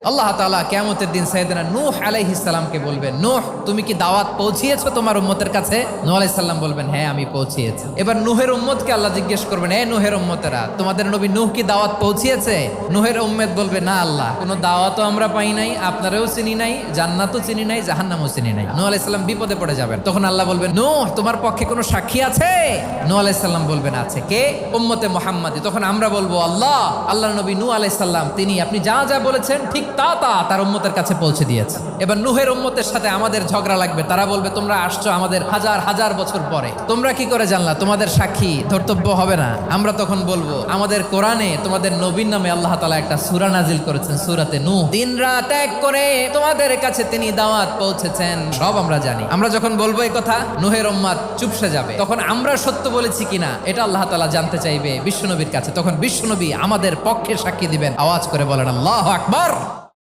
আল্লাহ তাআলা কিয়ামতের দিন সাইয়েদনা নূহ আলাইহিস সালামকে বলবেন, নূহ তুমি কি দাওয়াত পৌঁছিয়েছো তোমার উম্মতের কাছে? নূহ আলাইহিস সালাম বলবেন, হ্যাঁ আমি পৌঁছিয়েছি। এবার নূহের উম্মতকে আল্লাহ জিজ্ঞেস করবেন, হে নূহের উম্মতেরা, তোমাদের নবী নূহ কি দাওয়াত পৌঁছিয়েছে? নূহের উম্মত বলবে, না আল্লাহ, কোনো দাওয়াতও আমরা পাই নাই, আপনারাও চিনি নাই, জান্নাতও চিনি নাই, জাহান্নামও চিনি নাই। নূহ আলাইহিস সালাম বিপদে পড়ে যাবেন। তখন আল্লাহ বলবেন, নূহ তোমার পক্ষে কোনো সাক্ষী আছে? নূহ আলাইহিস সালাম বলবেন, আছে। কে? উম্মতে মুহাম্মাদি। তখন আমরা বলবো, আল্লাহ, আল্লাহর নবী নূহ আলাইহিস সালাম তিনি আপনি যা যা বলেছেন ঠিক তা তার উম্মতের কাছে পৌঁছে দিয়েছে। এবার নূহের উম্মতের সাথে আমাদের ঝগড়া লাগবে। তারা বলবে, তোমরা আসছো আমাদের হাজার হাজার বছর পরে, তোমরা কি করে জানলা? তোমাদের সাক্ষী ধর্তব্য হবে না? আমরা তখন বলবো, আমাদের কোরআনে তোমাদের নবীর নামে আল্লাহ তাআলা একটা সূরা নাজিল করেছেন, সূরাতে নূহ। দিন রাত এক করে তোমাদের কাছে তিনি দাওয়াত পৌঁছেছেন, সব আমরা জানি। আমরা যখন বলবো এই কথা, নূহের উম্মত চুপসে যাবে। তখন আমরা সত্য বলেছি কিনা এটা আল্লাহ তাআলা জানতে চাইবে বিশ্বনবীর কাছে। তখন বিশ্বনবী আমাদের পক্ষে সাক্ষী দিবেন। আওয়াজ করে বলেন আল্লাহু আকবার।